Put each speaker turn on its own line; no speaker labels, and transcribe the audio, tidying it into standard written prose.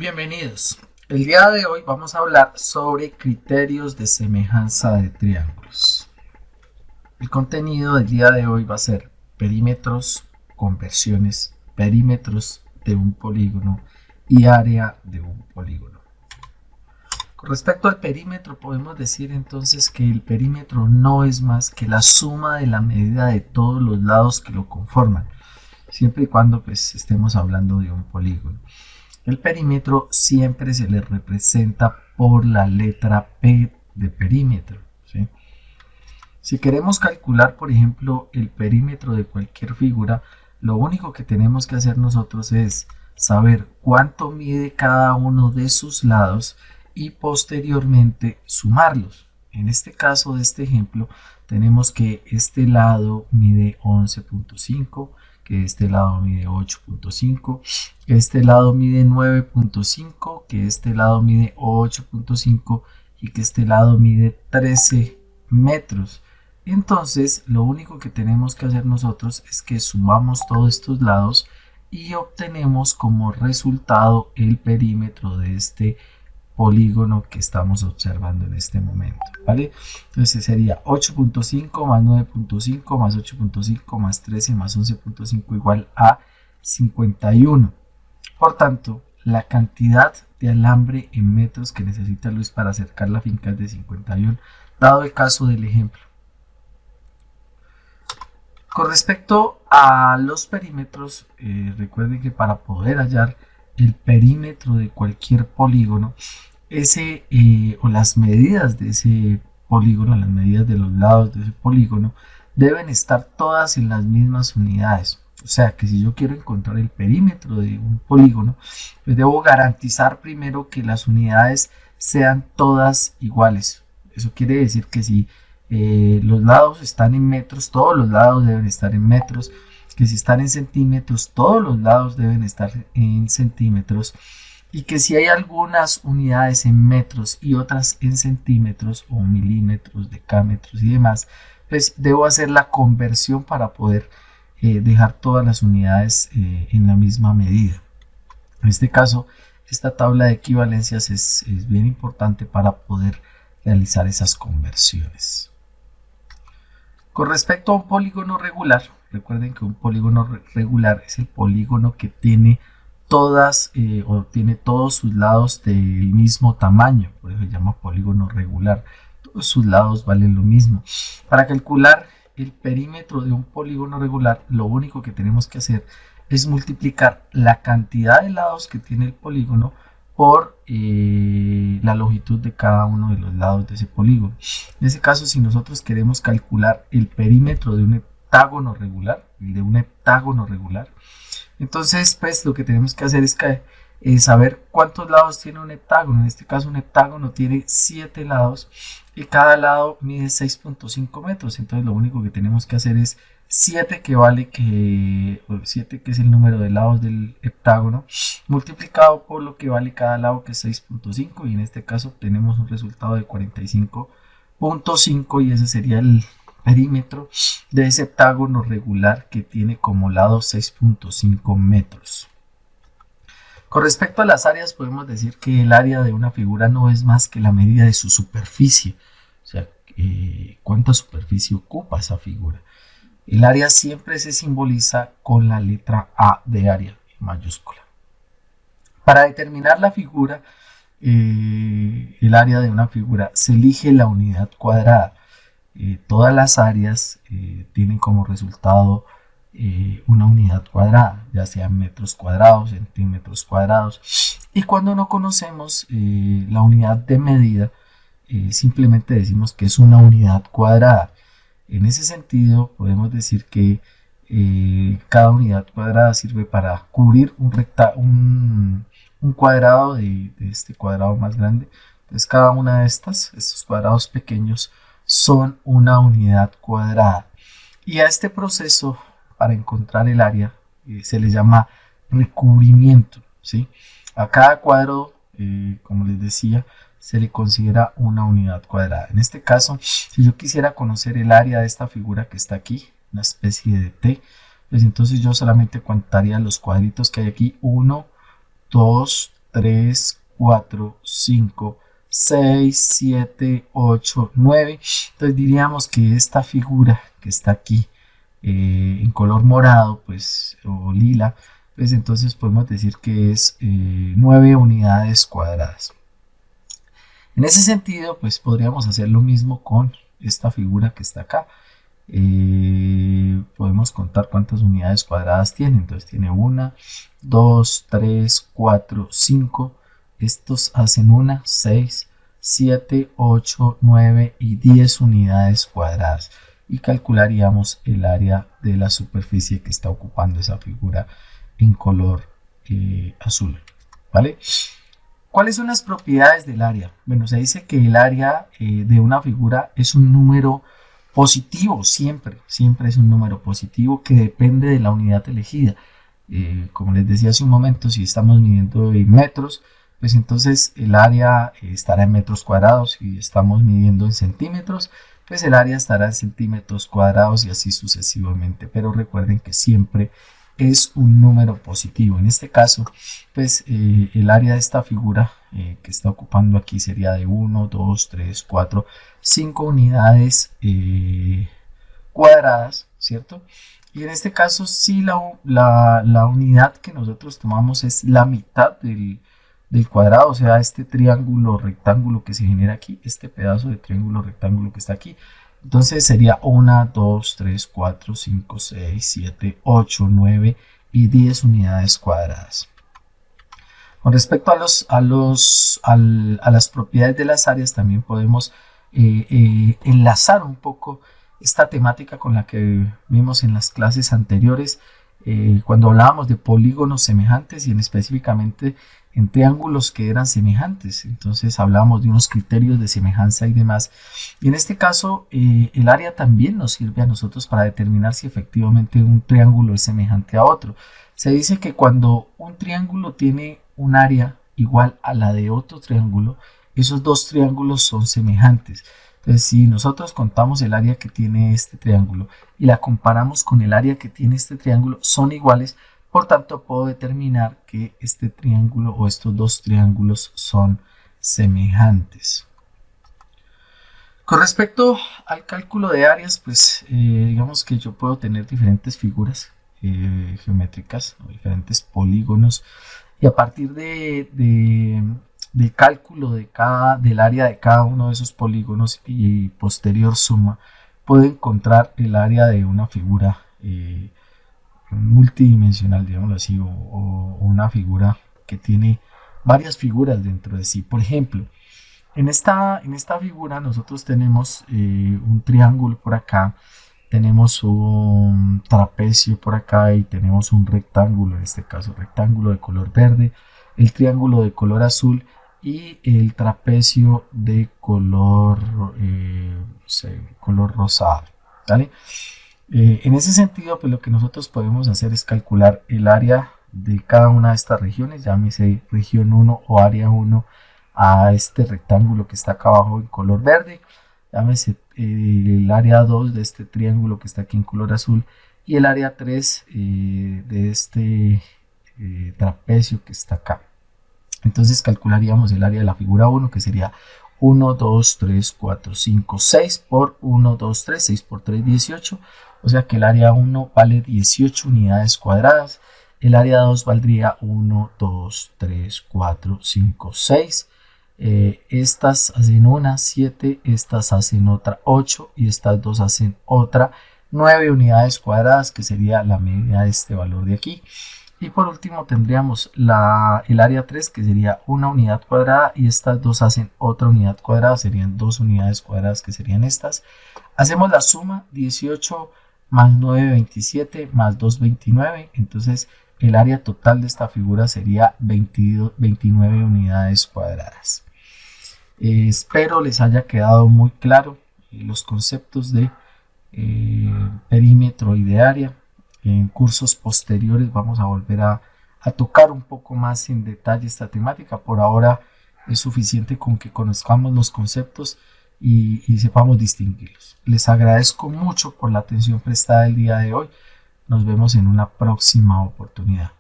Bienvenidos. El día de hoy vamos a hablar sobre criterios de semejanza de triángulos. El contenido del día de hoy va a ser perímetros, conversiones, perímetros de un polígono y área de un polígono. Con respecto al perímetro, podemos decir entonces que el perímetro no es más que la suma de la medida de todos los lados que lo conforman, siempre y cuando estemos hablando de un polígono. El perímetro siempre se le representa por la letra P de perímetro, ¿sí? Si queremos calcular, por ejemplo, el perímetro de cualquier figura, lo único que tenemos que hacer nosotros es saber cuánto mide cada uno de sus lados y posteriormente sumarlos. En este caso de este ejemplo, tenemos que este lado mide 11.5, que este lado mide 8.5, que este lado mide 9.5, que este lado mide 8.5 y que este lado mide 13 metros. Entonces, lo único que tenemos que hacer nosotros es que sumamos todos estos lados y obtenemos como resultado el perímetro de este polígono que estamos observando en este momento, ¿vale? Entonces sería 8.5 más 9.5 más 8.5 más 13 más 11.5 igual a 51. Por tanto, la cantidad de alambre en metros que necesita Luis para acercar la finca es de 51, dado el caso del ejemplo. Con respecto a los perímetros, recuerden que para poder hallar el perímetro de cualquier polígono, o las medidas de ese polígono, las medidas de los lados de ese polígono, deben estar todas en las mismas unidades. O sea que si yo quiero encontrar el perímetro de un polígono, pues debo garantizar primero que las unidades sean todas iguales. Eso quiere decir que si los lados están en metros, todos los lados deben estar en metros, que si están en centímetros, todos los lados deben estar en centímetros, y que si hay algunas unidades en metros y otras en centímetros o milímetros, decámetros y demás, pues debo hacer la conversión para poder dejar todas las unidades en la misma medida. En este caso, esta tabla de equivalencias es bien importante para poder realizar esas conversiones. Con respecto a un polígono regular, recuerden que un polígono regular es el polígono que tiene tiene todos sus lados del mismo tamaño, por eso se llama polígono regular. Todos sus lados valen lo mismo. Para calcular el perímetro de un polígono regular, lo único que tenemos que hacer es multiplicar la cantidad de lados que tiene el polígono por la longitud de cada uno de los lados de ese polígono. En ese caso, si nosotros queremos calcular el perímetro de un heptágono regular, entonces pues lo que tenemos que hacer es saber cuántos lados tiene un heptágono. En este caso un heptágono tiene 7 lados y cada lado mide 6.5 metros. Entonces lo único que tenemos que hacer es 7 7 que es el número de lados del heptágono, multiplicado por lo que vale cada lado, que es 6.5, y en este caso obtenemos un resultado de 45.5, y ese sería el perímetro de ese heptágono regular que tiene como lado 6.5 metros. Con respecto a las áreas, podemos decir que el área de una figura no es más que la medida de su superficie, o sea, cuánta superficie ocupa esa figura. El área siempre se simboliza con la letra A de área en mayúscula. Para determinar la figura, el área de una figura, se elige la unidad cuadrada. Todas las áreas tienen como resultado una unidad cuadrada, ya sean metros cuadrados, centímetros cuadrados, y cuando no conocemos la unidad de medida, simplemente decimos que es una unidad cuadrada. En ese sentido, podemos decir que cada unidad cuadrada sirve para cubrir un cuadrado de este cuadrado más grande. Entonces, cada una de estos cuadrados pequeños, son una unidad cuadrada. Y a este proceso, para encontrar el área, se le llama recubrimiento, ¿sí? A cada cuadro, como les decía, se le considera una unidad cuadrada. En este caso, si yo quisiera conocer el área de esta figura que está aquí, una especie de T, pues entonces yo solamente contaría los cuadritos que hay aquí, 1, 2, 3, 4, 5, 6, 7, 8, 9. Entonces diríamos que esta figura que está aquí en color morado, pues, o lila, pues entonces podemos decir que es 9 unidades cuadradas. En ese sentido, pues podríamos hacer lo mismo con esta figura que está acá. Podemos contar cuántas unidades cuadradas tiene. Entonces tiene 1, 2, 3, 4, 5. Estos hacen 1, 6, 7, 8, 9 y 10 unidades cuadradas. Y calcularíamos el área de la superficie que está ocupando esa figura en color azul. ¿Vale? ¿Cuáles son las propiedades del área? Bueno, se dice que el área de una figura es un número positivo, siempre es un número positivo que depende de la unidad elegida. Como les decía hace un momento, si estamos midiendo en metros, pues entonces el área estará en metros cuadrados. Si estamos midiendo en centímetros, pues el área estará en centímetros cuadrados y así sucesivamente. Pero recuerden que siempre es un número positivo. En este caso, pues el área de esta figura que está ocupando aquí sería de 1, 2, 3, 4, 5 unidades cuadradas, ¿cierto? Y en este caso, sí, la unidad que nosotros tomamos es la mitad del cuadrado, o sea, este triángulo rectángulo que se genera aquí, este pedazo de triángulo rectángulo que está aquí. Entonces sería 1, 2, 3, 4, 5, 6, 7, 8, 9 y 10 unidades cuadradas. Con respecto a las propiedades de las áreas, también podemos enlazar un poco esta temática con la que vimos en las clases anteriores, cuando hablábamos de polígonos semejantes y específicamente en triángulos que eran semejantes. Entonces hablábamos de unos criterios de semejanza y demás. Y en este caso, el área también nos sirve a nosotros para determinar si efectivamente un triángulo es semejante a otro. Se dice que cuando un triángulo tiene un área igual a la de otro triángulo, esos dos triángulos son semejantes. Entonces, si nosotros contamos el área que tiene este triángulo y la comparamos con el área que tiene este triángulo, son iguales. Por tanto, puedo determinar que este triángulo o estos dos triángulos son semejantes. Con respecto al cálculo de áreas, pues digamos que yo puedo tener diferentes figuras geométricas, o diferentes polígonos, y a partir del cálculo del área de cada uno de esos polígonos y posterior suma, puedo encontrar el área de una figura multidimensional, digámoslo así, o una figura que tiene varias figuras dentro de sí. Por ejemplo, en esta figura nosotros tenemos un triángulo por acá, tenemos un trapecio por acá y tenemos un rectángulo, en este caso rectángulo de color verde, el triángulo de color azul y el trapecio de color, color rosado, ¿vale? En ese sentido, pues lo que nosotros podemos hacer es calcular el área de cada una de estas regiones, llámese región 1 o área 1 a este rectángulo que está acá abajo en color verde, llámese el área 2 de este triángulo que está aquí en color azul y el área 3 de este trapecio que está acá. Entonces calcularíamos el área de la figura 1, que sería 1, 2, 3, 4, 5, 6 por 1, 2, 3, 6 por 3, 18. O sea que el área 1 vale 18 unidades cuadradas. El área 2 valdría 1, 2, 3, 4, 5, 6. Estas hacen una 7, estas hacen otra 8 y estas dos hacen otra 9 unidades cuadradas, que sería la media de este valor de aquí. Y por último tendríamos el área 3, que sería una unidad cuadrada, y estas dos hacen otra unidad cuadrada, serían 2 unidades cuadradas, que serían estas. Hacemos la suma, 18 más 9, 27, más 2, 29. Entonces el área total de esta figura sería 29 unidades cuadradas. Espero les haya quedado muy claro los conceptos de perímetro y de área. En cursos posteriores vamos a volver a tocar un poco más en detalle esta temática. Por ahora es suficiente con que conozcamos los conceptos y sepamos distinguirlos. Les agradezco mucho por la atención prestada el día de hoy. Nos vemos en una próxima oportunidad.